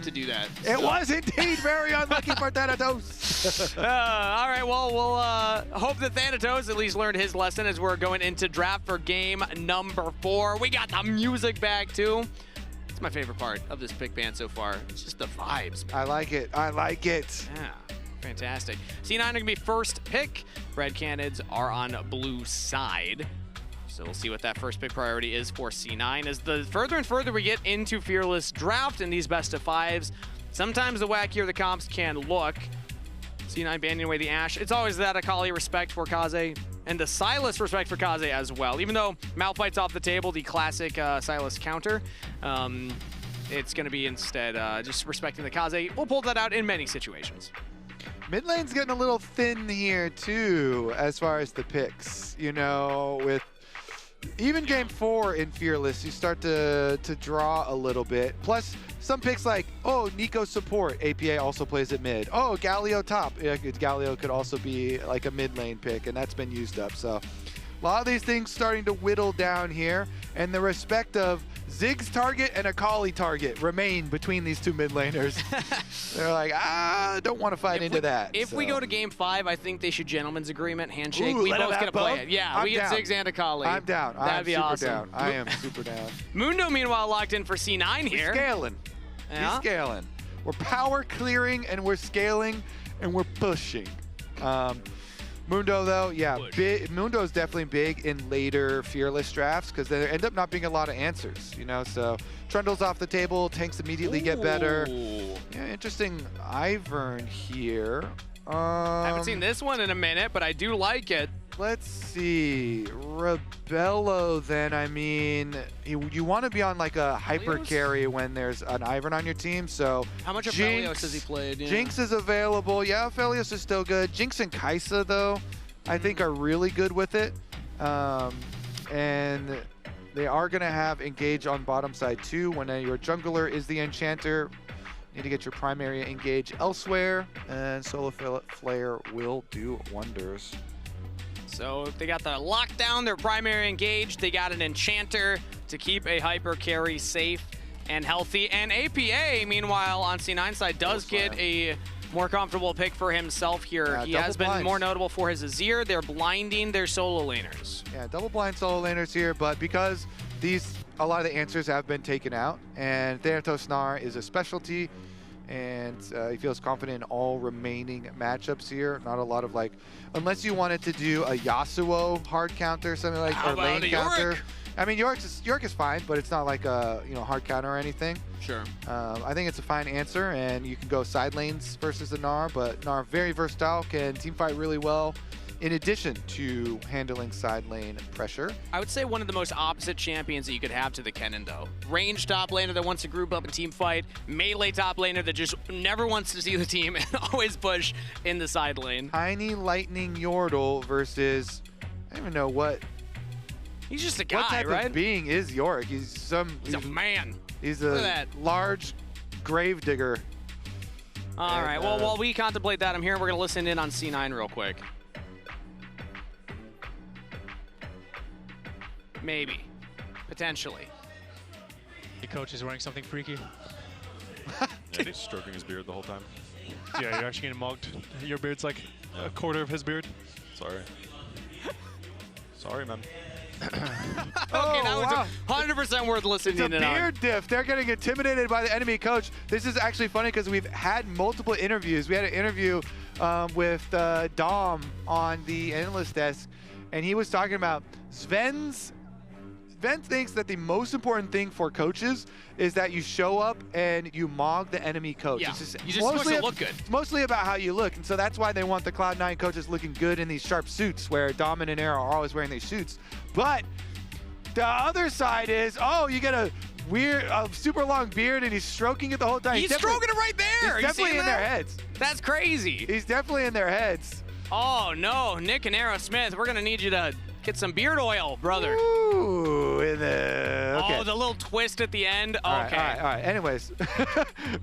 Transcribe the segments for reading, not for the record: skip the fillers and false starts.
to do that. It was indeed very unlucky for Thanatos. All right, well, we'll hope that Thanatos at least learned his lesson as we're going into draft for game number 4. We got the music back, too. It's my favorite part of this pick band so far. It's just the vibes, man. I like it. I like it. Yeah, fantastic. C9 are going to be first pick. Red Canids are on blue side. So we'll see what that first pick priority is for C9. As the further and further we get into Fearless Draft and these best of 5s, sometimes the wackier the comps can look. C9 banding away the Ashe. It's always that Akali respect for Kaze and the Sylas respect for Kaze as well. Even though Malphite's off the table, the classic Sylas counter, it's going to be instead just respecting the Kaze. We'll pull that out in many situations. Mid lane's getting a little thin here too, as far as the picks. You know, with even game 4 in Fearless, you start to draw a little bit. Plus, some picks like, oh, Nico support, APA also plays at mid. Oh, Galio top. Galio could also be like a mid lane pick, and that's been used up. So a lot of these things starting to whittle down here, and the respect of Zig's target and Akali target remain between these two mid laners. They're like, don't want to fight into that. If we go to game 5, I think they should gentleman's agreement, handshake. Ooh, we both get to play it. Yeah, we get down. Ziggs and Akali. I'm down. That'd be awesome. Down. I am super down. Mundo, meanwhile, locked in for C9 here. We're scaling. Yeah. We're scaling. We're power clearing and we're scaling and we're pushing. Mundo, though, yeah, Mundo is definitely big in later Fearless drafts because there end up not being a lot of answers, you know. So Trundle's off the table, tanks immediately get better. Yeah, interesting Ivern here. I haven't seen this one in a minute, but I do like it. Let's see, Rabelo. Then I mean, you want to be on like a hyper carry when there's an Ivern on your team. So how much Aphelios has he played? Yeah. Jinx is available. Yeah, Aphelios is still good. Jinx and Kaze though, I think are really good with it, and they are gonna have engage on bottom side too. When your jungler is the enchanter, you need to get your primary engage elsewhere, and Solo Flare will do wonders. So they got the lockdown, their primary engaged. They got an enchanter to keep a hyper carry safe and healthy. And APA, meanwhile, on C9 side, does get a more comfortable pick for himself here. He has been more notable for his Azir. They're blinding their solo laners. Yeah, double blind solo laners here, but because a lot of the answers have been taken out, and Thanatos Gnar is a specialty, and he feels confident in all remaining matchups here. Not a lot of like, unless you wanted to do a Yasuo hard counter, something like, or lane counter. Yorick? I mean, Yorick is fine, but it's not like a hard counter or anything. Sure. I think it's a fine answer, and you can go side lanes versus the Gnar, but Gnar very versatile, can team fight really well, in addition to handling side lane pressure. I would say one of the most opposite champions that you could have to the Kennen, though. Range top laner that wants to group up and team fight, melee top laner that just never wants to see the team and always push in the side lane. Tiny lightning Yordle versus, I don't even know what. He's just a guy, what type of being is Yorick? He's a man. He's a large grave digger. All right, well, while we contemplate that, I'm here. We're going to listen in on C9 real quick. Maybe. Potentially. The coach is wearing something freaky. Yeah, he's stroking his beard the whole time. Yeah, you're actually getting mugged. Your beard's like a quarter of his beard. Sorry. Sorry, man. Okay, that was 100% worth listening in on. It's a beard diff. They're getting intimidated by the enemy coach. This is actually funny because we've had multiple interviews. We had an interview with Dom on the analyst desk, and he was talking about Sven thinks that the most important thing for coaches is that you show up and you mog the enemy coach. Yeah, it's just you just supposed to look good. It's mostly about how you look, and so that's why they want the Cloud9 coaches looking good in these sharp suits, where Dom and Arrow are always wearing these suits. But the other side is, oh, you get a super long beard and he's stroking it the whole time. He's stroking it right there. He's definitely in their heads. That's crazy. He's definitely in their heads. Oh, no. Nick and Arrow Smith, we're going to need you to get some beard oil, brother. Ooh, okay. Oh, the little twist at the end. Okay. All right. Anyways,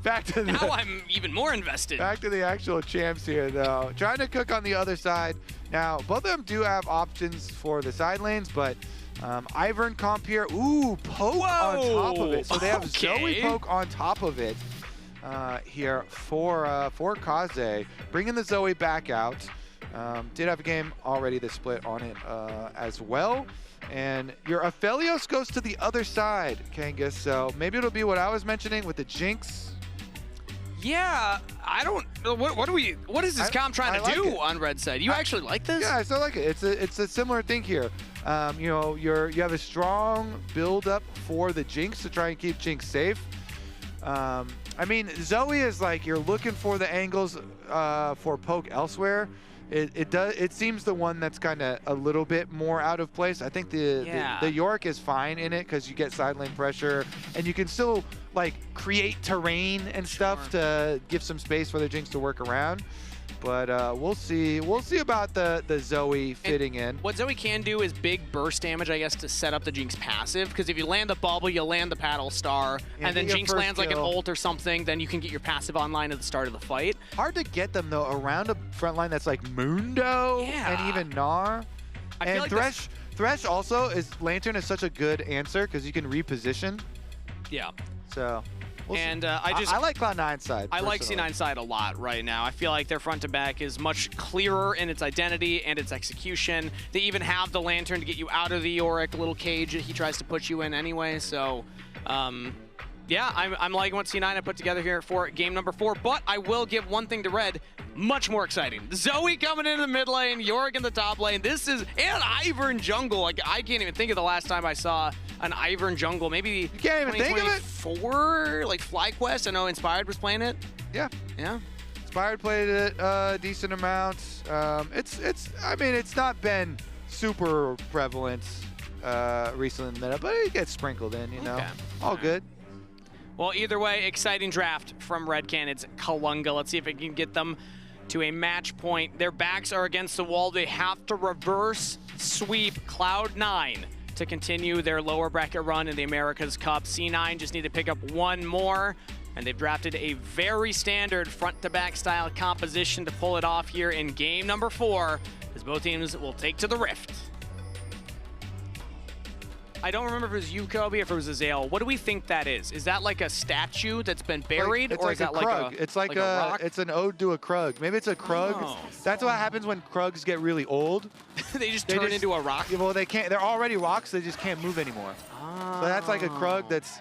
back to the... Now I'm even more invested. Back to the actual champs here, though. Trying to cook on the other side. Now, both of them do have options for the side lanes, but Ivern comp here. Ooh, poke on top of it. So they have Zoe poke on top of it. here for Kaze, bringing the Zoe back out. Did have a game already that split on it as well. And your Aphelios goes to the other side, Kangas. So maybe it'll be what I was mentioning with the Jinx. Yeah, I don't. What is this comp trying to do on red side? You actually like this? Yeah, I still like it. It's a similar thing here. You know, you have a strong build up for the Jinx to try and keep Jinx safe. I mean, Zoe is like you're looking for the angles for poke elsewhere. It seems the one that's kind of a little bit more out of place. I think the Yorick is fine in it because you get side lane pressure and you can still like create terrain and stuff to give some space for the Jinx to work around. But we'll see. We'll see about the Zoe fitting in. What Zoe can do is big burst damage, I guess, to set up the Jinx passive. Because if you land the bubble, you land the paddle star, and then Jinx lands like an ult or something, then you can get your passive online at the start of the fight. Hard to get them though around a front line that's like Mundo and even Gnar. And like Thresh also is Lantern is such a good answer because you can reposition. Yeah. So. And I like Cloud9's side. I like C9's side a lot right now. I feel like their front to back is much clearer in its identity and its execution. They even have the Lantern to get you out of the Yorick little cage that he tries to put you in anyway. So, yeah, I'm liking what C9 have put together here for game number 4. But I will give one thing to Red. Much more exciting. Zoe coming in the mid lane, Yorick in the top lane. This is and Ivern jungle. Like I can't even think of the last time I saw an Ivern jungle. Maybe you can't even think of it. 2024, like FlyQuest. I know Inspired was playing it. Yeah. Yeah. Inspired played it a decent amount. I mean, it's not been super prevalent recently in the meta, but it gets sprinkled in. You know, all good. Well, either way, exciting draft from Red Canids Kalunga. Let's see if it can get them to a match point. Their backs are against the wall. They have to reverse sweep Cloud9 to continue their lower bracket run in the America's Cup. C9 just need to pick up one more, and they've drafted a very standard front-to-back style composition to pull it off here in game number 4, as both teams will take to the Rift. I don't remember if it was you, Kobe, or if it was Azale. What do we think that is? Is that like a statue that's been buried, or is that like a It's like a rock? It's an ode to a Krug. Maybe it's a Krug. Oh. That's what happens when Krugs get really old. they just turn into a rock? Well, they can't. They're already rocks. They just can't move anymore. Oh. So that's like a Krug that's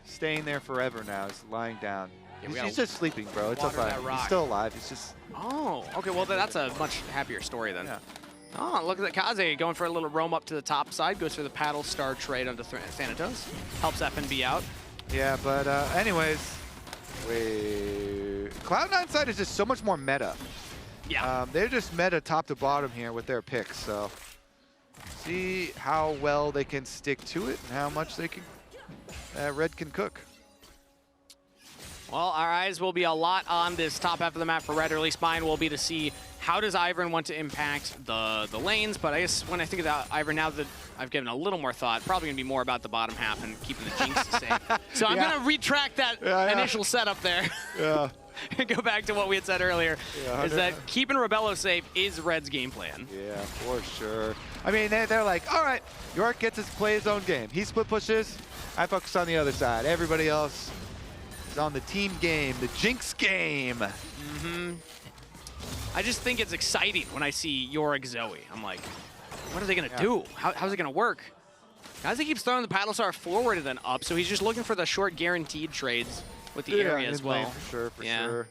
staying there forever now. It's lying down. Yeah, he's just sleeping, bro. It's fine. He's still alive. It's just... Oh, okay. Well, that's a much happier story then. Yeah. Oh, look at that. Kaze going for a little roam up to the top side. Goes for the paddle star trade onto Thanatos. Helps FNB out. Yeah, but anyways, Cloud9 side is just so much more meta. Yeah. They're just meta top to bottom here with their picks. So see how well they can stick to it and how much they can Red can cook. Well, our eyes will be a lot on this top half of the map for Red, or at least mine will be to see how does Ivern want to impact the lanes. But I guess when I think about Ivern, now that I've given a little more thought, probably going to be more about the bottom half and keeping the Jinx safe. So I'm going to retract that initial setup there. Yeah. And go back to what we had said earlier, is that keeping Rabelo safe is Red's game plan. Yeah, for sure. I mean, they're like, all right, Yorick gets to play his own game. He split pushes, I focus on the other side. Everybody else is on the team game, the Jinx game. Mm-hmm. I just think it's exciting when I see Yorick Zoe. I'm like, what are they going to do? How's it going to work? Kaze keeps throwing the paddle star forward and then up, so he's just looking for the short guaranteed trades with the area as well. For sure, for sure.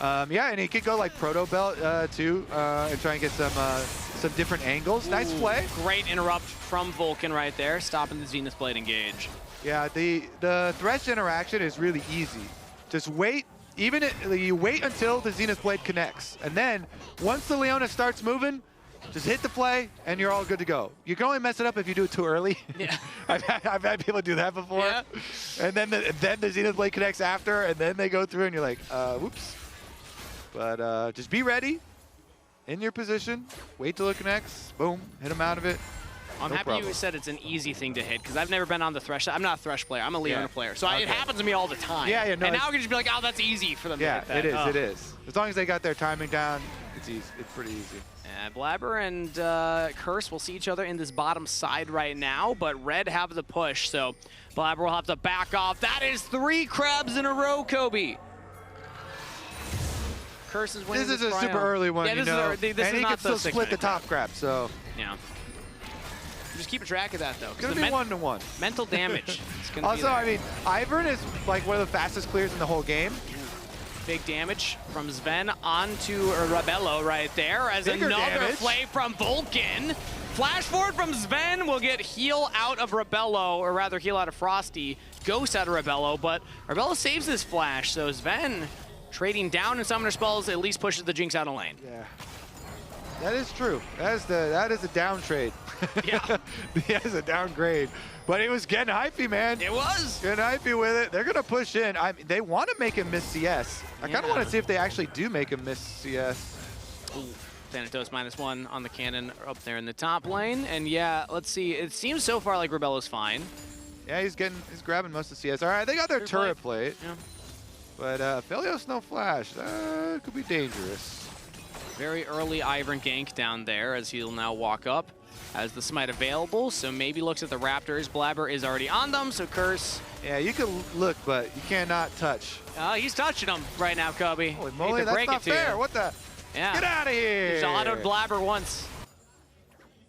Yeah, and he could go like Proto Belt too, and try and get some different angles. Ooh, nice play. Great interrupt from Vulcan right there, stopping the Zenith Blade engage. Yeah, the Thresh interaction is really easy. Just wait. You wait until the Zenith Blade connects, and then once the Leona starts moving, just hit the play, and you're all good to go. You can only mess it up if you do it too early. Yeah. I've had people do that before. Yeah. And then the Zenith Blade connects after, and then they go through, and you're like, whoops. But just be ready, in your position, wait till it connects, boom, hit them out of it. I'm happy you said it's an easy thing to hit, because I've never been on the Thresh. I'm not a Thresh player. I'm a Leona player. So it happens to me all the time. Yeah, no, and now I can just be like, oh, that's easy for them to hit that. Yeah, it is. As long as they got their timing down, it's easy. It's pretty easy. Blaber and Curse will see each other in this bottom side right now, but Red have the push, so Blaber will have to back off. That is 3 crabs in a row, Kobe. Curse is winning This is a trio. super early one, yeah, you this know. Is this and is he not can still the split the 6-minute top crap, so. Yeah. Just keep track of that, though. It's going to be 1-1. Mental damage. It's gonna Also, be there. I mean, Ivern is like one of the fastest clears in the whole game. Big damage from Zven onto Rabelo right there as Bigger another damage. play from Vulcan. Flash forward from Zven will get heal out of Rabelo, or rather heal out of Frosty. Ghost out of Rabelo, but Rabelo saves his flash, so Zven trading down in summoner spells at least pushes the Jinx out of lane. Yeah. That is true. That is a down trade. Yeah. That is a downgrade. But he was getting hypey, man. It was. Getting hypey with it. They're going to push in. They want to make him miss CS. I kind of want to see if they actually do make him miss CS. Ooh, Thanatos -1 on the cannon up there in the top lane. And yeah, let's see. It seems so far like Rabelo's fine. Yeah, he's grabbing most of CS. All right, they got their turret plate. Yeah. But Aphelios no flash. That could be dangerous. Very early Ivern gank down there as he'll now walk up. Has the smite available, so maybe looks at the Raptors. Blaber is already on them, so Curse. Yeah, you can look, but you cannot touch. He's touching them right now, Kobe. Holy moly, that's not fair. What the? Yeah. Get out of here. He's autoed Blaber once.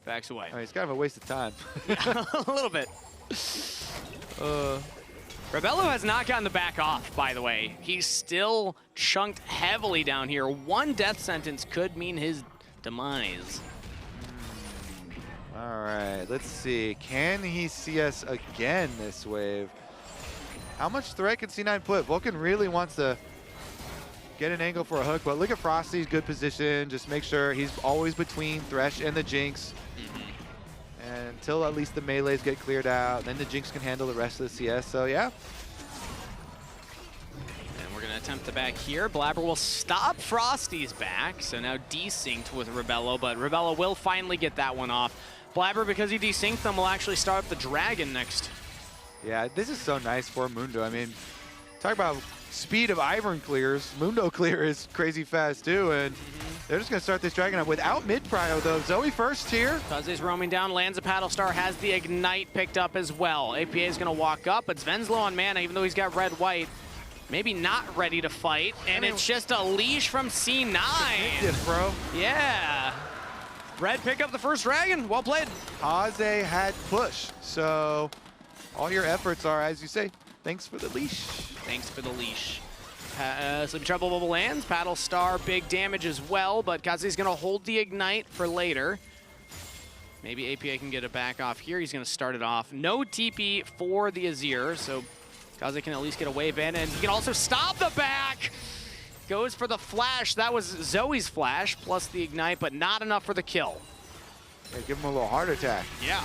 Backs away. Oh, he's kind of a waste of time. Yeah, a little bit. Rabelo has not gotten the back off, by the way. He's still chunked heavily down here. One death sentence could mean his demise. All right, let's see. Can he see us again this wave? How much threat can C9 put? Vulcan really wants to get an angle for a hook, but look at Frosty's good position. Just make sure he's always between Thresh and the Jinx. And until at least the melees get cleared out, then the Jinx can handle the rest of the CS, so yeah. And we're gonna attempt the back here. Blaber will stop Frosty's back, so now desynced with Rabelo, but Rabelo will finally get that one off. Blaber, because he desynced them, will actually start up the Dragon next. Yeah, this is so nice for Mundo. I mean, talk about speed of Ivern clears. Mundo clear is crazy fast too, and they're just going to start this Dragon up without mid-prio though. Zoe first here. Kaze's roaming down, lands a Paddle Star, has the Ignite picked up as well. APA is going to walk up, but Zven's low on mana, even though he's got red-white. Maybe not ready to fight, and it's just a leash from C9. Yes, bro. Yeah. Red pick up the first Dragon. Well played. Kaze had push, so all your efforts are, as you say, thanks for the leash. Thanks for the leash. Some Trouble Bubble lands. Paddle Star, big damage as well, but Kaze's going to hold the Ignite for later. Maybe APA can get it back off here. He's going to start it off. No TP for the Azir, so Kaze can at least get a wave in, and he can also stop the back. Goes for the flash. That was Zoe's flash, plus the Ignite, but not enough for the kill. Yeah, give him a little heart attack. Yeah.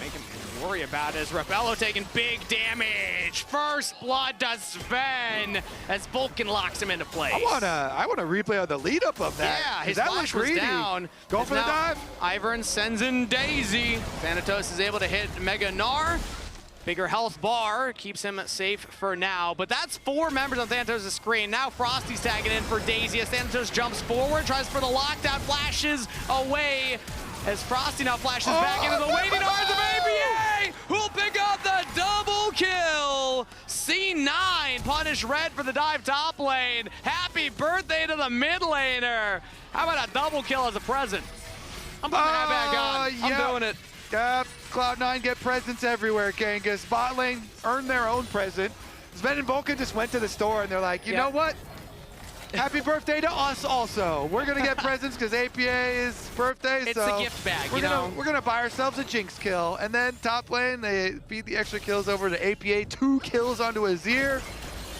Make him worry about it as Rabelo taking big damage. First blood to Zven as Vulcan locks him into place. I wanna replay of the lead up of that. Yeah, his that flash looked was greedy. down. Go for the dive. Ivern sends in Daisy. Thanatos is able to hit Mega Gnar. Bigger health bar keeps him safe for now, but that's 4 members on Thanatos' screen. Now Frosty's tagging in for Daisy as Thanatos jumps forward, tries for the lockdown, flashes away as Frosty now flashes back into the waiting arms of APA, who'll pick up the double kill. C9 punish Red for the dive top lane. Happy birthday to the mid laner. How about a double kill as a present? I'm putting that back on. I'm doing it. Cloud9 get presents everywhere, Kangas. Bot lane earned their own present. Zven and Vulcan just went to the store and they're like, you know what? Happy birthday to us also. We're gonna get presents because APA's birthday. It's so a gift bag, we're gonna buy ourselves a Jinx kill. And then top lane, they feed the extra kills over to APA. 2 kills onto Azir.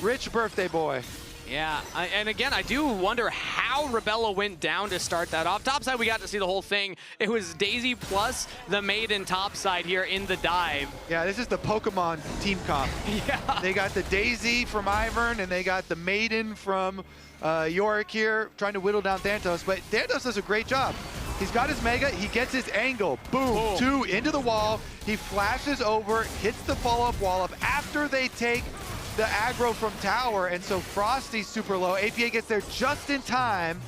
Rich birthday boy. Yeah, and again, I do wonder how Rabelo went down to start that off. Topside, we got to see the whole thing. It was Daisy plus the Maiden topside here in the dive. Yeah, this is the Pokemon team comp. Yeah. They got the Daisy from Ivern, and they got the Maiden from Yorick here, trying to whittle down Thanatos. But Thanatos does a great job. He's got his Mega, he gets his angle. Boom, 2 into the wall. He flashes over, hits the follow-up wall up after they take the aggro from tower, and so Frosty's super low. APA gets there just in time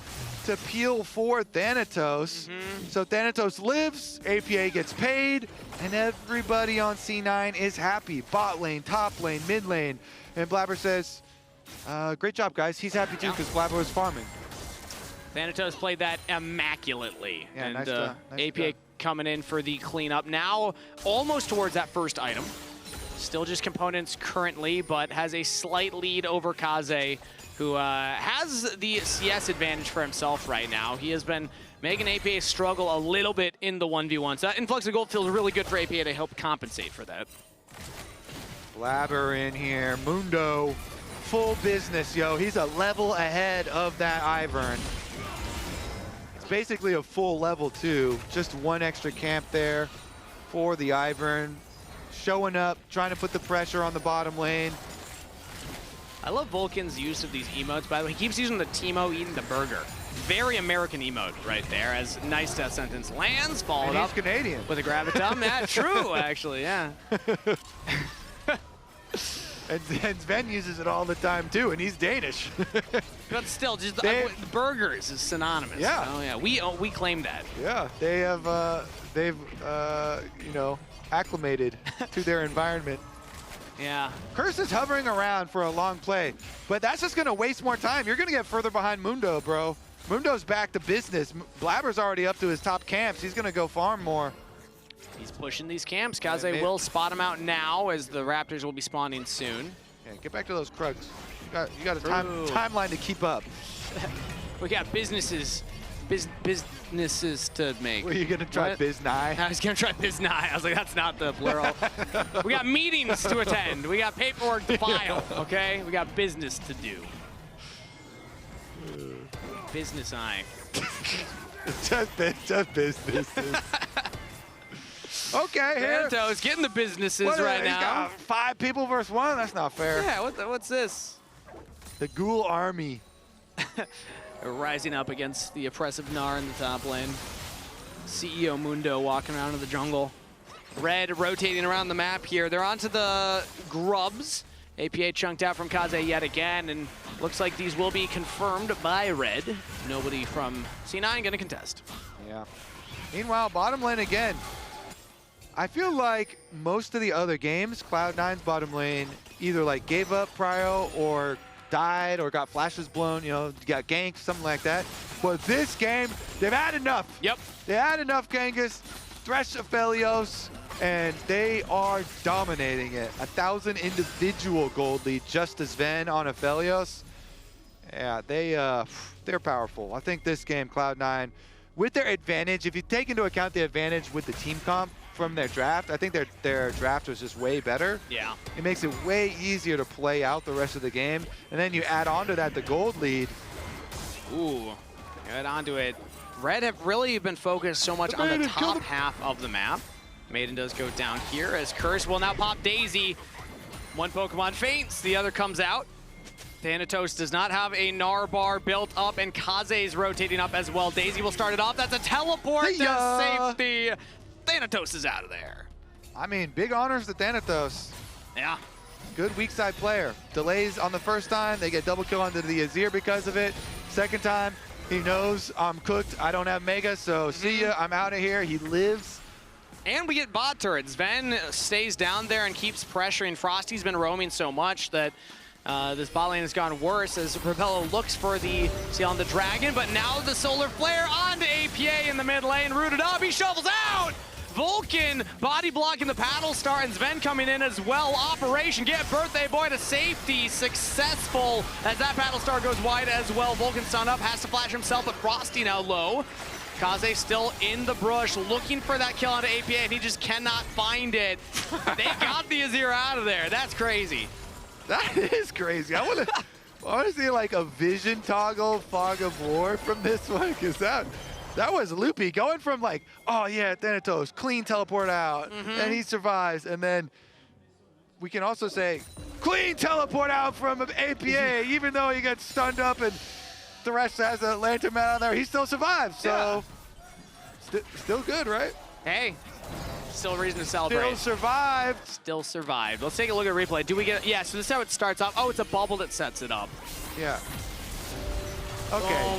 to peel for Thanatos. So Thanatos lives, APA gets paid, and everybody on C9 is happy. Bot lane, top lane, mid lane. And Blaber says, great job, guys. He's happy too because Blaber was farming. Thanatos played that immaculately. Yeah, and nice job. Nice APA job. coming in for the cleanup. Now almost towards that first item. Still just components currently, but has a slight lead over Kaze, who has the CS advantage for himself right now. He has been making APA struggle a little bit in the 1v1. So that influx of gold feels really good for APA to help compensate for that. Blaber in here. Mundo, full business, yo. He's a level ahead of that Ivern. It's basically a full level too. Just one extra camp there for the Ivern. Showing up, trying to put the pressure on the bottom lane. I love Vulcan's use of these emotes, by the way. He keeps using the Teemo eating the burger. Very American emote right there, as nice death sentence lands, followed And he's up Canadian. with a gravitum. Yeah, true, actually, yeah. And Zven uses it all the time too, and he's Danish. But still, just They- the burgers is synonymous. Yeah. You know? Yeah, we claim that. Yeah, they have, they've, you know, acclimated to their environment. Yeah. Curse is hovering around for a long play, but that's just gonna waste more time. You're gonna get further behind Mundo, bro. Mundo's back to business. Blaber's already up to his top camps. He's gonna go farm more. He's pushing these camps. Kaze Yeah, will spot him out now, as the Raptors will be spawning soon. Yeah, get back to those Krugs. You got a True. timeline to keep up. We got businesses to make. Were you gonna try What? Biznai? I was gonna try Biznai. I was like, that's not the plural. We got meetings to attend. We got paperwork to file, okay? We got business to do. Business eye. just business. Okay, here. Thanatos getting the businesses What, right he's now. got 5 people versus 1? That's not fair. Yeah, what's this? The Ghoul Army. Rising up against the oppressive Gnar in the top lane. CEO Mundo walking around in the jungle. Red rotating around the map here. They're onto the grubs. APA chunked out from Kaze yet again, and looks like these will be confirmed by Red. Nobody from C9 gonna contest. Yeah. Meanwhile, bottom lane again. I feel like most of the other games, Cloud9's bottom lane either like gave up prio or died or got flashes blown, you know, got ganked, something like that. But this game, they've had enough. Yep. They had enough Kangas, Thresh Aphelios, and they are dominating it. 1,000 individual gold lead just as Zven on Aphelios. Yeah, they're powerful. I think this game, Cloud9, with their advantage, if you take into account the advantage with the team comp from their draft, I think their draft was just way better. Yeah. It makes it way easier to play out the rest of the game. And then you add on to that the gold lead. Ooh, add onto it. Red have really been focused so much on the top half of the map. Maiden does go down here as Curse will now pop Daisy. One Pokemon faints, the other comes out. Thanatos does not have a Gnar bar built up, and Kaze is rotating up as well. Daisy will start it off. That's a teleport to safety. Thanatos is out of there. I mean, big honors to Thanatos. Yeah. Good weak side player. Delays on the first time. They get double kill onto the Azir because of it. Second time, he knows I'm cooked. I don't have Mega, so see ya. I'm out of here. He lives. And we get bot turrets. Zven stays down there and keeps pressuring. Frosty's been roaming so much that this bot lane has gone worse as Rabelo looks for the seal on the dragon, but now the solar flare onto APA in the mid lane, rooted up, he shovels out! Vulcan body blocking the paddle star, and Zven coming in as well. Operation Get Birthday Boy to safety, successful as that paddle star goes wide as well. Vulcan stun up, has to flash himself, but Frosty now low. Kaze still in the brush, looking for that kill onto APA, and he just cannot find it. They got the Azir out of there. That's crazy. That is crazy. I want to see like a vision toggle fog of war from this one, because that was loopy. Going from like, oh yeah, Thanatos, clean teleport out, and he survives. And then we can also say, clean teleport out from APA, even though he gets stunned up and Thresh has a lantern man on there, he still survives. So still good, right? Hey, still a reason to celebrate. Still survived. Still survived. Let's take a look at replay. Do we get, yeah, so this is how it starts off. Oh, it's a bubble that sets it up. Yeah. Okay.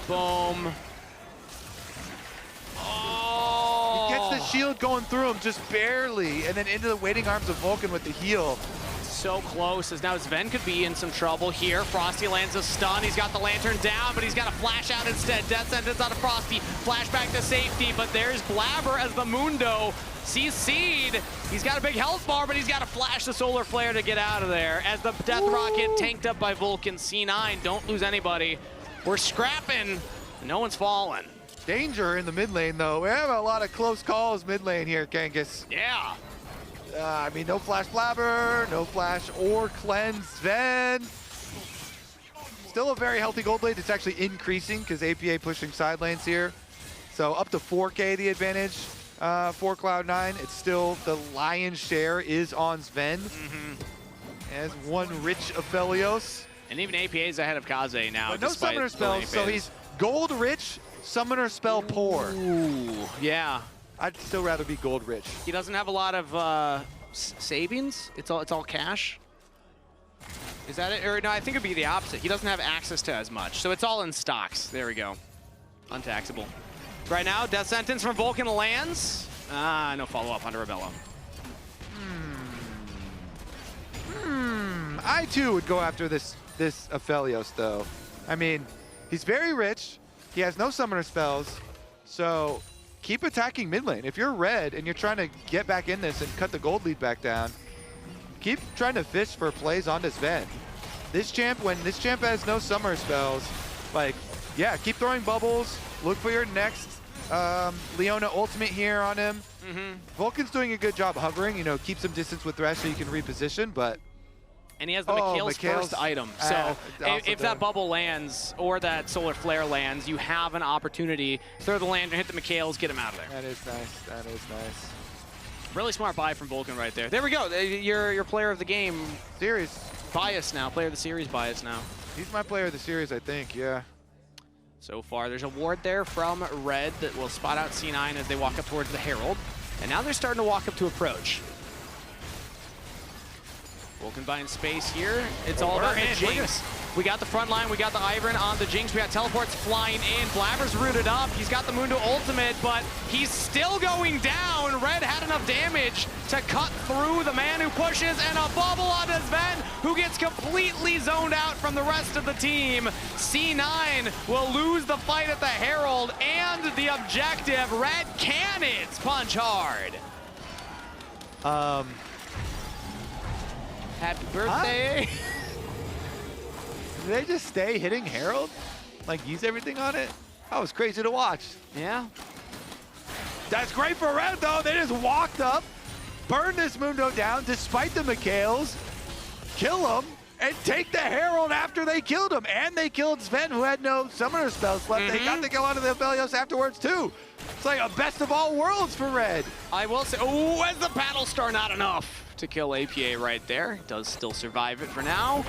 Boom, boom. Oh. He gets the shield going through him just barely, and then into the waiting arms of Vulcan with the heal. so close, as now Zven could be in some trouble here. Frosty lands a stun. He's got the lantern down, but he's got a flash out instead. Death sentence out of Frosty. Flashback to safety, but there's Blaber as the Mundo CC'd. He's got a big health bar, but he's got to flash the solar flare to get out of there. As the death rocket tanked up by Vulcan. C9, don't lose anybody. We're scrapping. No one's falling. Danger in the mid lane, though. We have a lot of close calls mid lane here, Kangas. Yeah. I mean, no flash Blaber, no flash or cleanse Zven. Still a very healthy gold lead. It's actually increasing because APA pushing side lanes here. So up to 4K the advantage for Cloud9. It's still the lion's share is on Zven. As one rich Aphelios. And even APA is ahead of Kaze now. But no summoner spells, so he's gold rich, summoner spell poor. Ooh, yeah. I'd still rather be gold rich. He doesn't have a lot of savings. It's all cash. Is that it? Or no, I think it'd be the opposite. He doesn't have access to as much. So it's all in stocks. There we go. Untaxable. Right now, death sentence from Vulcan lands. No follow-up onto Rabelo. I too would go after this Aphelios though. I mean, he's very rich. He has no summoner spells. So keep attacking mid lane. If you're red and you're trying to get back in this and cut the gold lead back down, keep trying to fish for plays onto Zven. When this champ has no summoner spells, like, yeah, keep throwing bubbles. Look for your next Leona ultimate here on him. Vulcan's doing a good job hovering, you know, keep some distance with Thresh so you can reposition, but and he has the Mikhail's first item. So if that bubble lands or that solar flare lands, you have an opportunity. Throw the lantern, hit the Mikhail's, get him out of there. That is nice. That is nice. Really smart buy from Vulcan right there. There we go. Your player of the game. Series. Bias now. Player of the series bias now. He's my player of the series, I think, yeah. So far, there's a ward there from Red that will spot out C9 as they walk up towards the Herald. And now they're starting to walk up to approach. Vulcan buying space here. It's all about the Jinx. We got the front line, we got the Ivern on the Jinx, we got teleports flying in. Blaber's rooted up, he's got the Mundo ultimate, but he's still going down. Red had enough damage to cut through the man who pushes, and a bubble on Zven, who gets completely zoned out from the rest of the team. C9 will lose the fight at the Herald and the objective. Red Canids punch hard. Happy birthday. Did they just stay hitting Herald? Like, use everything on it? That was crazy to watch. Yeah. That's great for Red, though. They just walked up, burned this Mundo down despite the Mikhails, kill him, and take the Herald after they killed him. And they killed Zven, who had no summoner spells left. They got the kill onto the Aphelios afterwards, too. It's like a best of all worlds for Red. I will say, oh, as the Battle Star, not enough to kill APA right there. He does still survive it for now.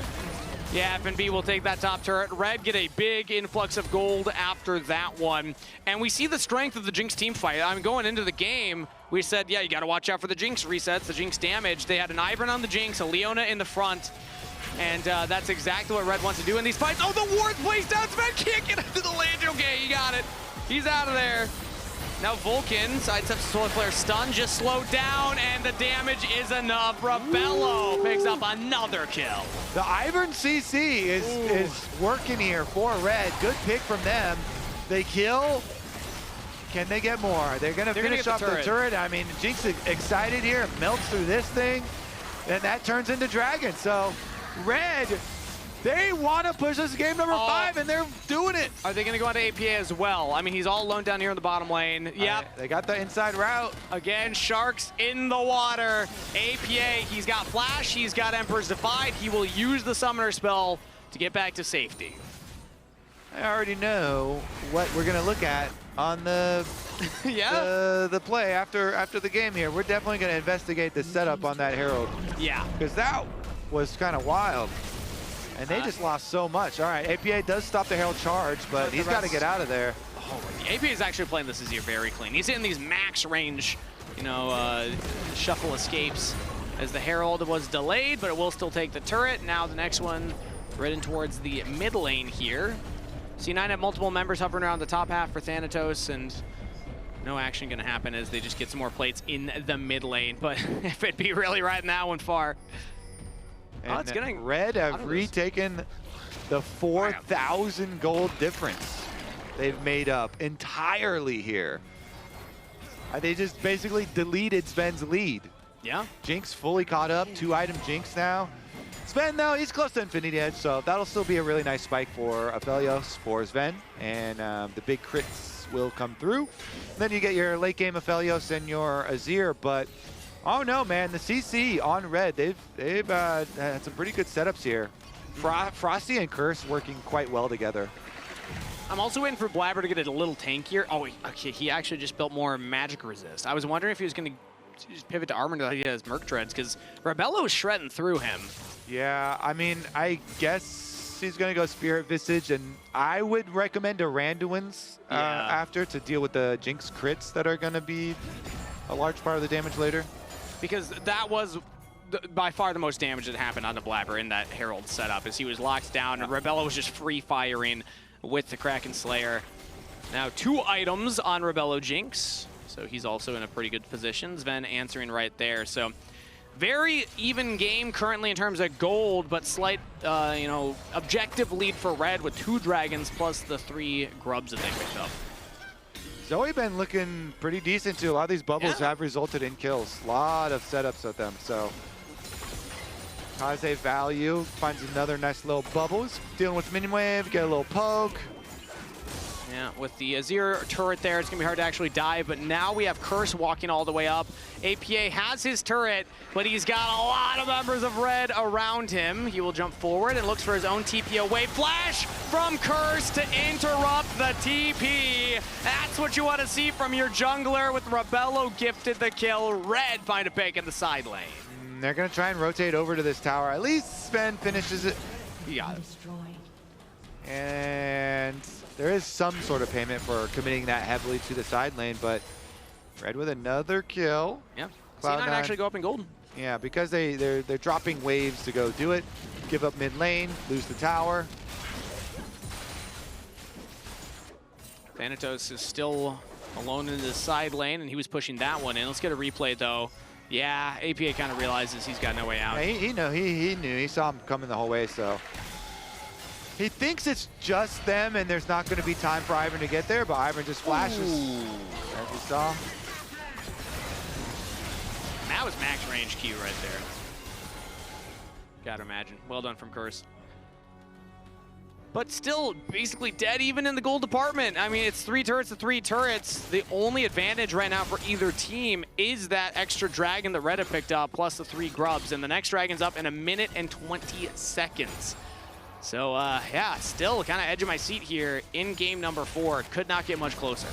Yeah, FNB will take that top turret. Red get a big influx of gold after that one. And we see the strength of the Jinx team fight. I mean, going into the game, we said, yeah, you got to watch out for the Jinx resets, the Jinx damage. They had an Ivern on the Jinx, a Leona in the front. And that's exactly what Red wants to do in these fights. Oh, the ward's placed down. Zven can't get into the land. Okay, he got it. He's out of there. Now Vulcan sidesteps Solar Flare stun, just slowed down, and the damage is enough. Rabelo picks up another kill. The Ivern CC is working here for Red. Good pick from them. They kill. Can they get more? They're gonna finish off the turret. I mean, Jinx is excited here, melts through this thing, and that turns into Dragon. So Red, they want to push this game number 5, and they're doing it. Are they going to go onto APA as well? I mean, he's all alone down here in the bottom lane. Yep. They got the inside route. Again, Sharks in the water. APA, he's got Flash, he's got Emperor's Divide. He will use the Summoner spell to get back to safety. I already know what we're going to look at on the the play after the game here. We're definitely going to investigate the setup on that Herald. Yeah. Because that was kind of wild. And they just lost so much. All right, APA does stop the Herald charge, but he's got to get out of there. Oh, APA is actually playing this Azir very clean. He's hitting these max range, you know, shuffle escapes as the Herald was delayed, but it will still take the turret. Now the next one heading towards the mid lane here. C9 have multiple members hovering around the top half for Thanatos, and no action going to happen as they just get some more plates in the mid lane. But if it'd be really riding that one far. And it's getting Red have retaken the 4,000 gold difference they've made up entirely here. They just basically deleted Zven's lead. Yeah. Jinx fully caught up, 2-item Jinx now. Zven, though, he's close to Infinity Edge, so that'll still be a really nice spike for Aphelios, for Zven, and the big crits will come through. Then you get your late game Aphelios and your Azir, but oh no, man, the CC on Red, they've had some pretty good setups here. Frosty and Curse working quite well together. I'm also waiting for Blaber to get a little tankier. Oh, okay, he actually just built more magic resist. I was wondering if he was going to just pivot to armor until he has Merc Treads, because Rabelo is shredding through him. Yeah, I mean, I guess he's going to go Spirit Visage, and I would recommend a Randuin's after to deal with the Jinx crits that are going to be a large part of the damage later. Because that was by far the most damage that happened on the Blaber in that Herald setup, as he was locked down, and Rabelo was just free-firing with the Kraken Slayer. Now 2 items on Rabelo Jinx, so he's also in a pretty good position. Zven answering right there. So very even game currently in terms of gold, but slight, you know, objective lead for Red with 2 dragons plus the 3 grubs that they picked up. Zoe been looking pretty decent too. A lot of these bubbles have resulted in kills. A lot of setups with them, so. Kaze value, finds another nice little bubbles. Dealing with minion wave, get a little poke. Yeah, with the Azir turret there, it's going to be hard to actually dive, but now we have Curse walking all the way up. APA has his turret, but he's got a lot of members of Red around him. He will jump forward and looks for his own TP away. Flash from Curse to interrupt the TP. That's what you want to see from your jungler, with Rabelo gifted the kill. Red find a pick in the side lane. They're going to try and rotate over to this tower. At least Zven finishes it. He got it. And there is some sort of payment for committing that heavily to the side lane, but Red with another kill. Yeah, C9 actually go up in gold. Yeah, because they're dropping waves to go do it. Give up mid lane, lose the tower. Thanatos is still alone in the side lane, and he was pushing that one in. Let's get a replay, though. Yeah, APA kind of realizes he's got no way out. Yeah, he knew. He saw him coming the whole way, so. He thinks it's just them, and there's not going to be time for Ivern to get there, but Ivern just flashes, as we saw. That was max range Q right there. Gotta imagine. Well done from Curse. But still basically dead even in the gold department. I mean, it's 3 turrets to 3 turrets. The only advantage right now for either team is that extra dragon that Red have picked up, plus the 3 grubs. And the next dragon's up in 1 minute and 20 seconds. So, yeah, still kind of edge of my seat here in game number 4. Could not get much closer.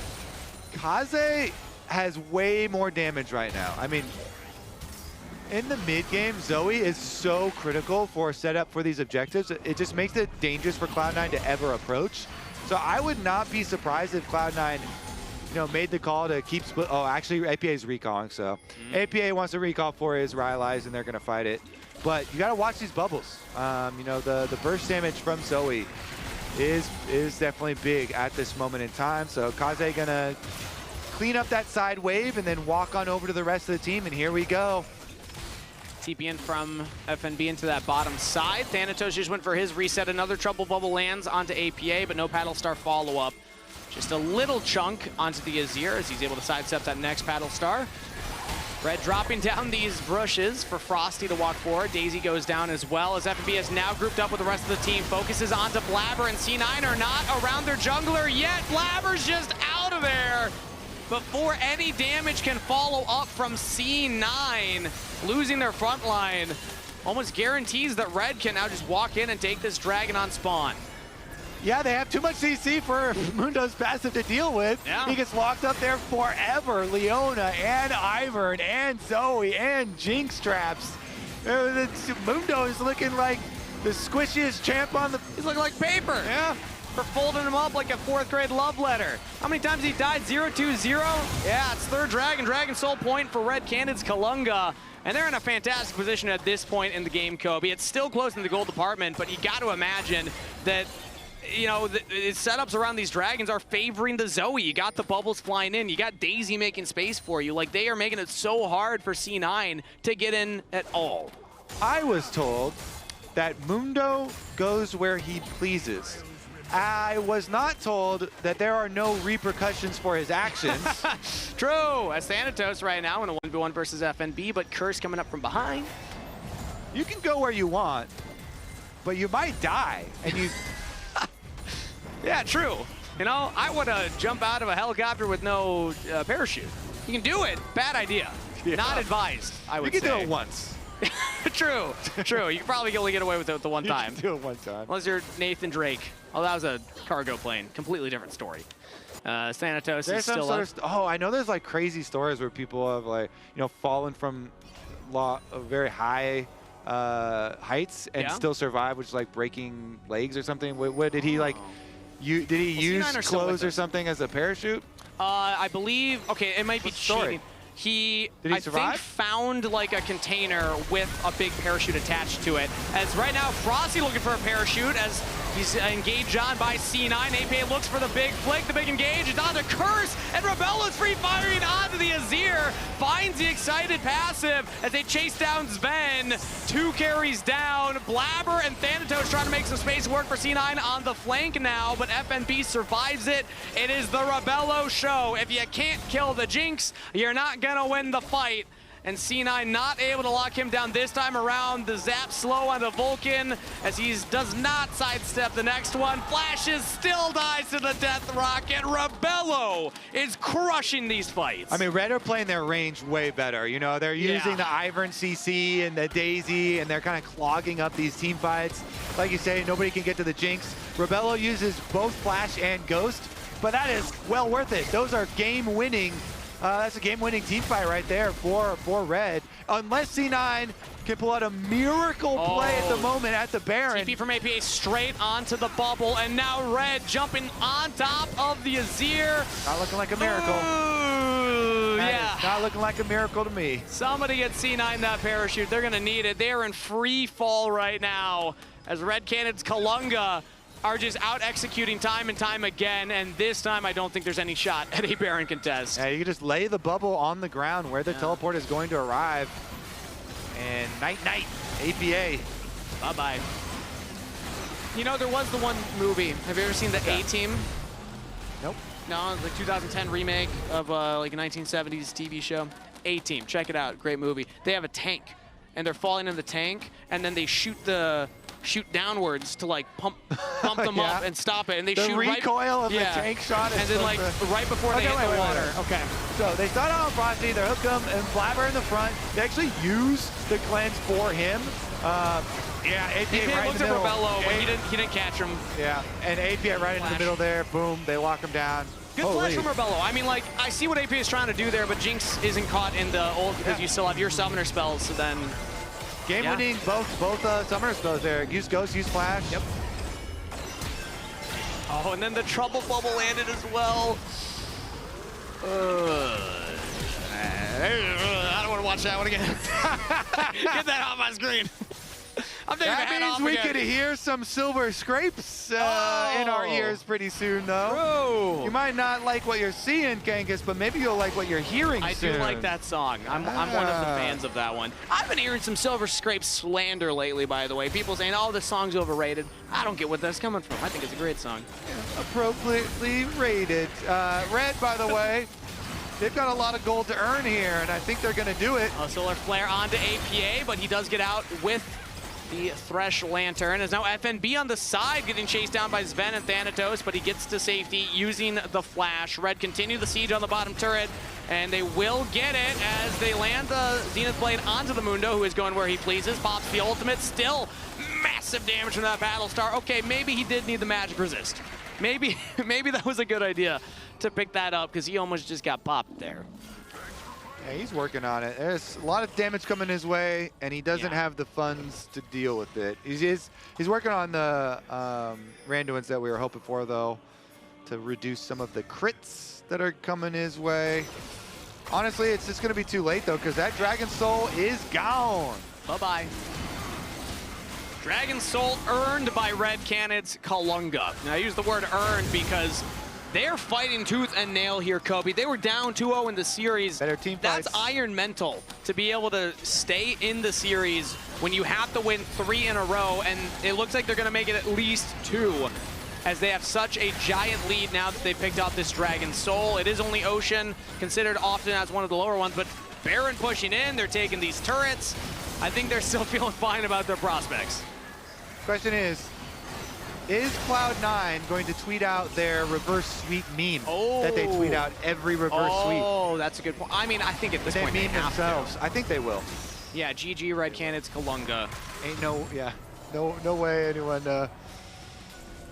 Kaze has way more damage right now. I mean, in the mid game, Zoe is so critical for setup for these objectives. It just makes it dangerous for Cloud9 to ever approach. So I would not be surprised if Cloud9, you know, made the call to keep split. Oh, actually, APA is recalling, so APA wants to recall for his Rylai's, and they're going to fight it. But you got to watch these bubbles. You know, the burst damage from Zoe is definitely big at this moment in time. So Kaze going to clean up that side wave and then walk on over to the rest of the team, and here we go. TP in from FNB into that bottom side. Thanatos just went for his reset. Another trouble bubble lands onto APA, but no paddle star follow-up. Just a little chunk onto the Azir as he's able to sidestep that next paddle star. Red dropping down these brushes for Frosty to walk forward. Daisy goes down as well, as FNB is now grouped up with the rest of the team. Focuses onto Blaber, and C9 are not around their jungler yet. Blaber's just out of there before any damage can follow up from C9. Losing their front line almost guarantees that Red can now just walk in and take this dragon on spawn. Yeah, they have too much CC for Mundo's passive to deal with. Yeah. He gets locked up there forever. Leona and Ivern and Zoe and Jinx traps. Mundo is looking like the squishiest champ on the... He's looking like paper. Yeah. For folding him up like a 4th grade love letter. How many times he died? 0-2-0? Yeah, it's 3rd Dragon Soul point for Red Canids Kalunga. And they're in a fantastic position at this point in the game, Kobe. It's still close in the gold department, but you got to imagine that, you know, the setups around these dragons are favoring the Zoe. You got the bubbles flying in. You got Daisy making space for you. Like, they are making it so hard for C9 to get in at all. I was told that Mundo goes where he pleases. I was not told that there are no repercussions for his actions. True, as Thanatos right now in a 1v1 versus FNB, but Curse coming up from behind. You can go where you want, but you might die. And you... Yeah, true. You know, I would jump out of a helicopter with no parachute. You can do it. Bad idea. Yeah. Not advised, I would say. You can do it once. True, true. You can probably only get away with it the one time. You can do it one time. Unless you're Nathan Drake. Oh, that was a cargo plane. Completely different story. Thanatos is still up. Oh, I know there's like crazy stories where people have like, you know, fallen from very high heights and still survive, which is like breaking legs or something. What did he like? Did he use clothes or something as a parachute? I believe. Okay, it might be cheating. He, I think, found like a container with a big parachute attached to it. As right now, Frosty looking for a parachute as he's engaged on by C9. APA looks for the big flick, the big engage. It's on the Curse, and Rabelo's free firing onto the Azir. Finds the excited passive as they chase down Zven. 2 carries down. Blaber and Thanatos trying to make some space work for C9 on the flank now, but FNB survives it. It is the Rabelo show. If you can't kill the Jinx, you're not gonna win the fight. And C9 not able to lock him down this time around. The zap slow on the Vulcan as he does not sidestep the next one. Flashes, still dies to the death rocket. Rabelo is crushing these fights. I mean, Red are playing their range way better. You know, they're using the Ivern CC and the Daisy, and they're kind of clogging up these team fights. Like you say, nobody can get to the Jinx. Rabelo uses both Flash and Ghost, but that is well worth it. Those are game-winning. That's a game-winning team fight right there for Red. Unless C9 can pull out a miracle play at the moment at the Baron. TP from APA straight onto the bubble, and now Red jumping on top of the Azir. Not looking like a miracle. Ooh, yeah. Not looking like a miracle to me. Somebody get C9 that parachute. They're gonna need it. They are in free fall right now as Red Canids Kalunga are just out executing time and time again, and this time I don't think there's any shot at a Baron contest. Yeah, you can just lay the bubble on the ground where the teleport is going to arrive. And night-night, APA. Bye-bye. You know, there was the one movie. Have you ever seen the A-Team? Nope. No, the 2010 remake of like a 1970s TV show. A-Team, check it out, great movie. They have a tank, and they're falling in the tank, and then they shoot downwards to like pump them up and stop it, and they shoot the recoil of the tank shot, and then like right before they hit the water. Okay. So they start out on Frosty, they hook him, and Blaber in the front. They actually use the cleanse for him. Yeah, APA right in the middle. Rabelo, but he didn't catch him. Yeah, and APA right in the middle there. Boom, they lock him down. Good flash from Rabelo. I mean, like, I see what APA is trying to do there, but Jinx isn't caught in the ult because you still have your summoner spells, so then. Game-winning, both summoner spells there. Use Ghost, use Flash. Yep. Oh, and then the trouble bubble landed as well. I don't want to watch that one again. Get that off my screen. I'm taking that means we could hear some silver scrapes in our ears pretty soon, though. True. You might not like what you're seeing, Kangas, but maybe you'll like what you're hearing soon. I do like that song. I'm one of the fans of that one. I've been hearing some silver scrape slander lately, by the way. People saying, oh, this song's overrated. I don't get where that's coming from. I think it's a great song. Yeah, appropriately rated. Red, by the way, they've got a lot of gold to earn here, and I think they're going to do it. Solar Flare onto APA, but he does get out with the Thresh Lantern. Is now FNB on the side, getting chased down by Zven and Thanatos, but he gets to safety using the Flash. Red continue the siege on the bottom turret, and they will get it as they land the Zenith Blade onto the Mundo, who is going where he pleases. Pops the ultimate, still massive damage from that Battlestar. Okay, maybe he did need the magic resist. Maybe that was a good idea to pick that up, because he almost just got popped there. Yeah, he's working on it. There's a lot of damage coming his way, and he doesn't have the funds to deal with it. He's working on the Randuins that we were hoping for, though, to reduce some of the crits that are coming his way. Honestly, it's just going to be too late, though, because that Dragon Soul is gone. Bye-bye. Dragon Soul earned by Red Canids Kalunga. Now, I use the word earned because They're fighting tooth and nail here, Kobe. They were down 2-0 in the series. Better team That's fights. iron mental to be able to stay in the series when you have to win 3 in a row, and it looks like they're going to make it at least 2, as they have such a giant lead now that they picked up this Dragon Soul. It is only Ocean, considered often as one of the lower ones, but Baron pushing in, they're taking these turrets. I think they're still feeling fine about their prospects. Question is Cloud9 going to tweet out their reverse sweep meme that they tweet out every reverse sweep? Oh, that's a good point. I mean, I think at this point They they meme have themselves. to. I think they will. Yeah, GG, Red Canids, Kalunga. Ain't no way anyone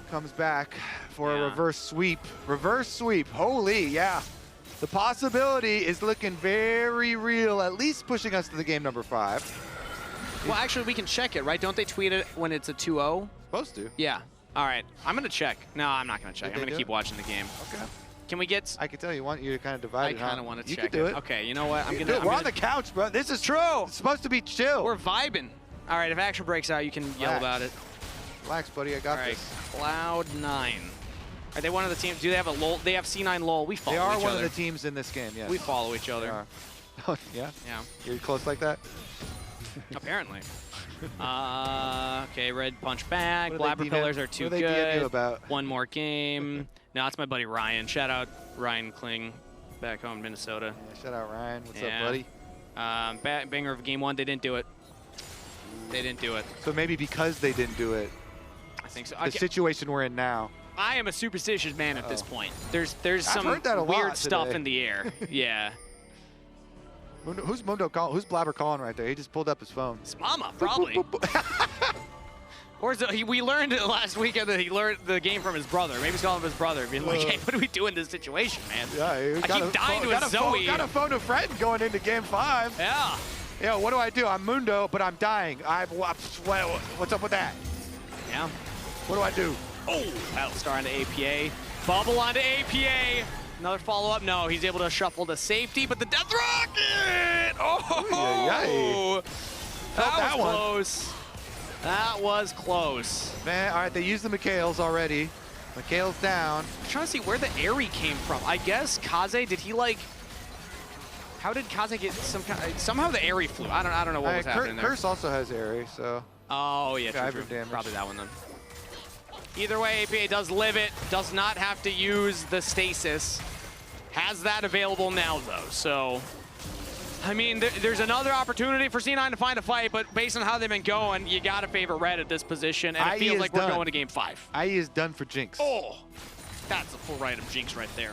comes back for a reverse sweep. Reverse sweep, holy, yeah. The possibility is looking very real, at least pushing us to the game number 5. Well, actually, we can check it, right? Don't they tweet it when it's a 2-0? Supposed to. Yeah. All right. I'm going to check. No, I'm not going to check. I'm going to keep watching the game. Okay. Can we get... I can tell you want you to kind of divide I it. kind of want to You check can do it. Okay, you know what? I'm You going can do it. to... We're on the couch, bro. This is true. It's supposed to be chill. We're vibing. All right, if action breaks out, you can yell about it. Relax, buddy. I got All right, this. Cloud9. Are they one of the teams? Do they have a LOL? They have C9 LOL. We follow They are each one other. of the teams in this game, yes. We follow each They other. are. Oh, yeah? Yeah. You're close like that? Apparently. Okay, red punch back. What do they Blaber pillars are too what do they DM you good. about? One more game. No, it's my buddy Ryan. Shout out Ryan Kling, back home in Minnesota. Yeah, shout out Ryan. What's Yeah. up, buddy? Banger of game 1. They didn't do it. They didn't do it. So maybe because they didn't do it, I think so. the situation we're in now. I am a superstitious man at this point. There's I've some heard that a weird lot stuff today. in the air. Yeah. Who's Mundo calling? Who's Blaber calling right there? He just pulled up his phone. It's Mama, probably. Or is it, we learned last weekend that he learned the game from his brother. Maybe he's calling him his brother, being like, hey, what do we do in this situation, man? Yeah, I keep dying to a Zoe. Got a phone a friend going into game 5. Yeah. Yeah, what do? I'm Mundo, but I'm dying. What's up with that? Yeah. What do I do? Oh, Battlestar onto APA. Bubble onto APA. Another follow-up. No, he's able to shuffle to safety, but the Death Rocket! Oh! That was close. That was close. Man, all right, they used the Mikhails already. Mikhail's down. I'm trying to see where the Airy came from. I guess Kaze, did he like... How did Kaze get some kind of... Somehow the Airy flew. I don't know what was happening there. Curse also has Airy, so... Oh, yeah, true. Ivern damage. Probably that one then. Either way, APA does live it, does not have to use the stasis. Has that available now, though, so... I mean, there's another opportunity for C9 to find a fight, but based on how they've been going, you gotta favor red at this position, and it feels like we're going to game 5. IE is done for Jinx. Oh! That's a full right of Jinx right there.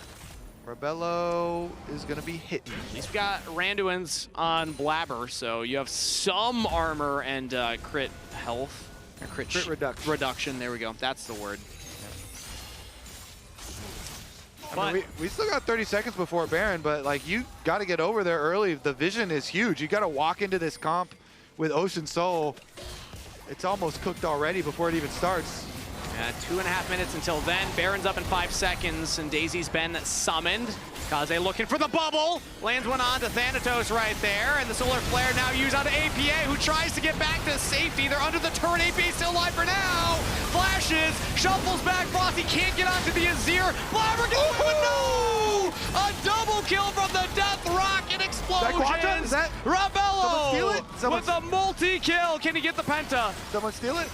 Rabelo is gonna be hitting. At least we got Randuin's on Blaber, so you have some armor and crit health. Or crit reduction. Reduction, there we go. That's the word. I mean, we still got 30 seconds before Baron, but like you got to get over there early. The vision is huge. You got to walk into this comp with Ocean Soul. It's almost cooked already before it even starts. 2.5 minutes until then. Baron's up in 5 seconds, and Daisy's been summoned. Kaze looking for the bubble. Lands one on to Thanatos right there, and the Solar Flare now used onto APA, who tries to get back to safety. They're under the turret. APA still alive for now. Flashes, shuffles back. Frosty can't get onto the Azir. Blaber gets away, but no! A double kill from the Death Rocket explosions. Is that Rabelo with a multi-kill. Can he get the Penta? Someone steal it?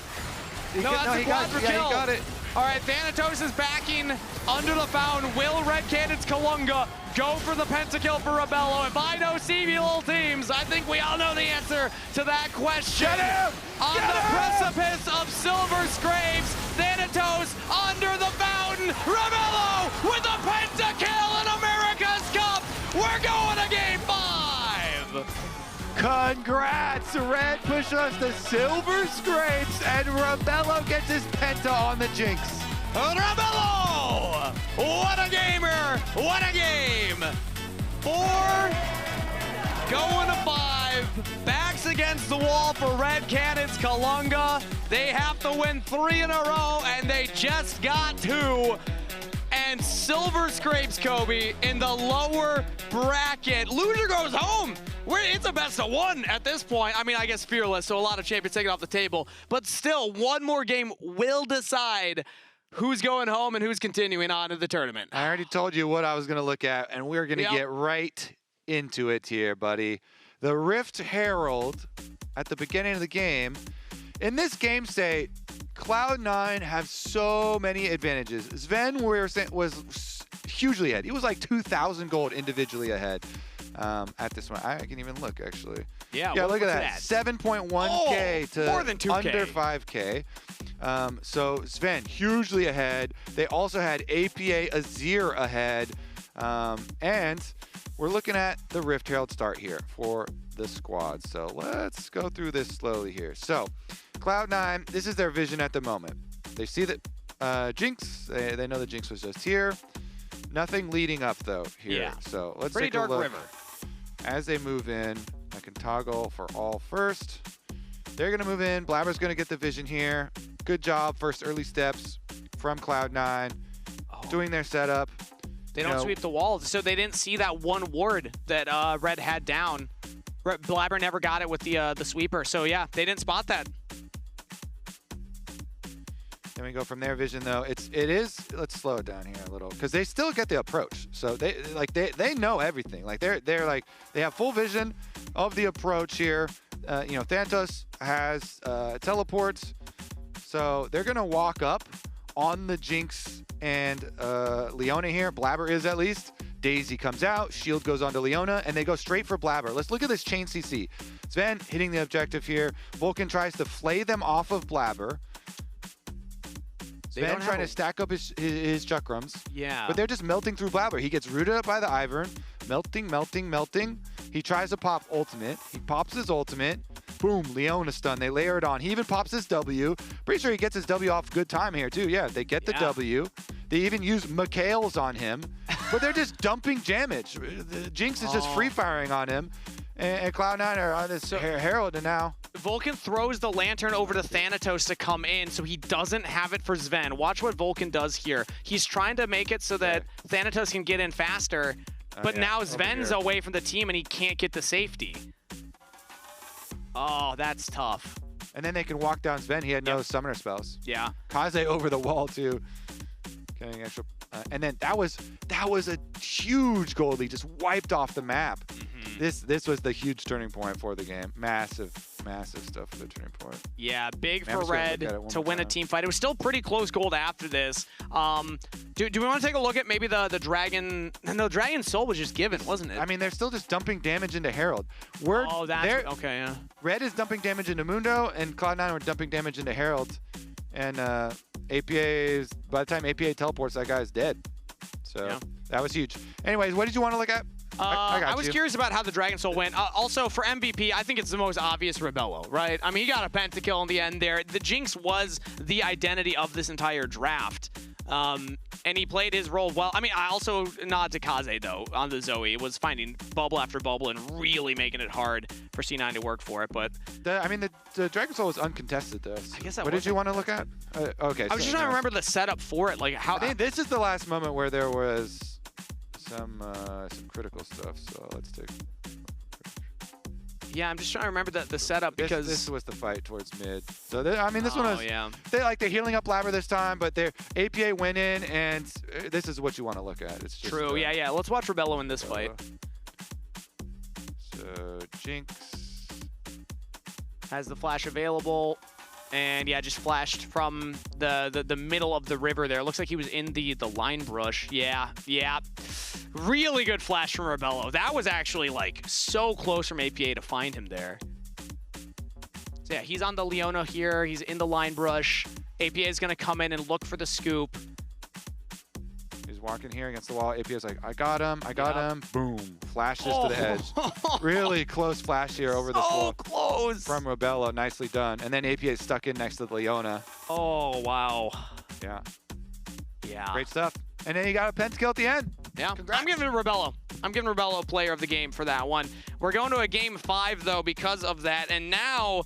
No, that's a quadra kill. Yeah, he got it. All right, Thanatos is backing under the fountain. Will Red Canids Kalunga go for the pentakill for Rabelo? If I know CV little teams, I think we all know the answer to that question. Get him! On the precipice of Silver Scrapes, Thanatos under the fountain. Rabelo with a pentakill in America's Cup. We're going to game 5. Congrats! Red push us to Silver Scrapes, and Rabelo gets his Penta on the Jinx. Rabelo! What a gamer! What a game! 4 going to 5. Backs against the wall for Red Canids Kalunga. They have to win 3 in a row, and they just got 2. And Silver Scrapes, Kobe, in the lower bracket. Loser goes home. It's a best of 1 at this point. I mean, I guess Fearless, so a lot of champions taken off the table. But still, one more game will decide who's going home and who's continuing on to the tournament? I already told you what I was going to look at, and we're going to Yep. get right into it here, buddy. The Rift Herald at the beginning of the game. In this game state, Cloud9 have so many advantages. Zven was hugely ahead. He was like 2,000 gold individually ahead at this one. I can even look, actually. Yeah, Look at what's that. 7.1K to more than 2K. under 5K. So Zven, hugely ahead. They also had APA Azir ahead. And we're looking at the Rift Herald start here for the squad. So let's go through this slowly here. So Cloud9, this is their vision at the moment. They see that Jinx, they know that Jinx was just here. Nothing leading up though here. Yeah. So let's Pretty take a dark look. river. As they move in, I can toggle for all first. They're gonna move in. Blaber's gonna get the vision here. Good job, first early steps from Cloud9, doing their setup. They don't sweep the walls, so they didn't see that one ward that Red had down. Blaber never got it with the sweeper, so yeah, they didn't spot that. Then we go from their vision though. It is. Let's slow it down here a little because they still get the approach. So they know everything. Like they're like they have full vision of the approach here. You know, Thanatos has teleports, so they're gonna walk up on the Jinx and Leona here. Blaber is at least. Daisy comes out, shield goes onto Leona, and they go straight for Blaber. Let's look at this chain CC. Zven hitting the objective here. Vulcan tries to flay them off of Blaber. Zven trying to stack up his chakrams. Yeah. But they're just melting through Blaber. He gets rooted up by the Ivern. Melting. He tries to pop ultimate. He pops his ultimate. Boom, Leona stun. They layer it on. He even pops his W. Pretty sure he gets his W off good time here, too. Yeah, they get the W. They even use Mikhail's on him. But they're just dumping damage. The Jinx is just free-firing on him. And Cloud9 are on this Herald now. Vulcan throws the lantern over to Thanatos to come in, so he doesn't have it for Zven. Watch what Vulcan does here. He's trying to make it so that Thanatos can get in faster, but now Zven's away from the team and he can't get the safety. Oh, that's tough. And then they can walk down Zven. He had no summoner spells. Yeah. Kaze over the wall, too. Getting extra. And then that was a huge goal lead, just wiped off the map. This was the huge turning point for the game. Massive stuff for the turning point. Yeah, big for Red to win a team fight. It was still pretty close gold after this. Do we want to take a look at maybe the Dragon? No, Dragon Soul was just given, wasn't it? I mean, they're still just dumping damage into Herald. Okay, yeah. Red is dumping damage into Mundo, and Cloud9 were dumping damage into Herald. And by the time APA teleports, that guy's dead. So that was huge. Anyways, what did you want to look at? I was curious about how the Dragon Soul went. Also, for MVP, I think it's the most obvious Rabelo, right? I mean, he got a pentakill in the end there. The Jinx was the identity of this entire draft. And he played his role well. I mean, I also nod to Kaze, though, on the Zoe. It was finding bubble after bubble and really making it hard for C9 to work for it. But the Dragon Soul was uncontested, though. I guess that what did you want to look at? Okay. I was just trying to remember the setup for it. Like how. I think this is the last moment where there was some critical stuff. So let's take. Yeah, I'm just trying to remember the setup because this was the fight towards mid. So I mean, this one was they're healing up Blaber this time, but their APA went in, and this is what you want to look at. It's just true. Yeah. Let's watch Rabelo in this fight. So Jinx has the flash available, and yeah, just flashed from the middle of the river there. Looks like he was in the line brush. Yeah. Really good flash from Rabelo. That was actually like so close from APA to find him there. So yeah, he's on the Leona here. He's in the line brush. APA is going to come in and look for the scoop. He's walking here against the wall. APA's like, I got him. Boom. Flashes to the edge. Really close flash here over the wall. So close. From Rabelo. Nicely done. And then APA is stuck in next to the Leona. Oh, wow. Yeah. Yeah. Great stuff. And then he got a pentakill at the end. Yeah, Congrats. I'm giving it Rabelo. I'm giving Rabelo player of the game for that one. We're going to a game 5, though, because of that. And now,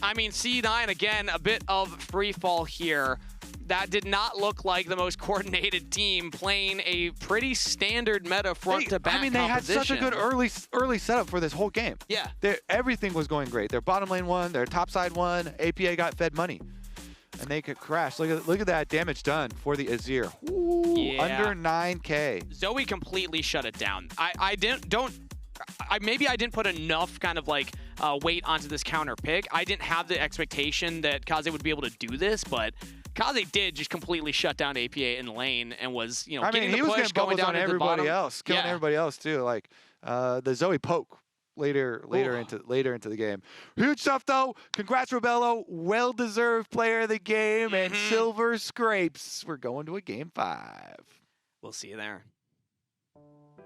I mean, C9, again, a bit of free fall here. That did not look like the most coordinated team playing a pretty standard meta front-to-back I mean, they had such a good early setup for this whole game. Yeah. Everything was going great. Their bottom lane won, their top side won, APA got fed money. and they could crash. Look at that damage done for the Azir. Ooh, Yeah. under 9K. Zoe completely shut it down. Maybe I didn't put enough kind of like weight onto this counter pick. I didn't have the expectation that Kaze would be able to do this, but Kaze did just completely shut down APA in lane and was, you know, I getting mean, he the was push, getting going bubbles down on into the everybody bottom. else, killing everybody else too. Like the Zoe poke later into the game. Huge stuff though. Congrats, Rabelo. Well-deserved player of the game and silver scrapes. We're going to a game 5. We'll see you there.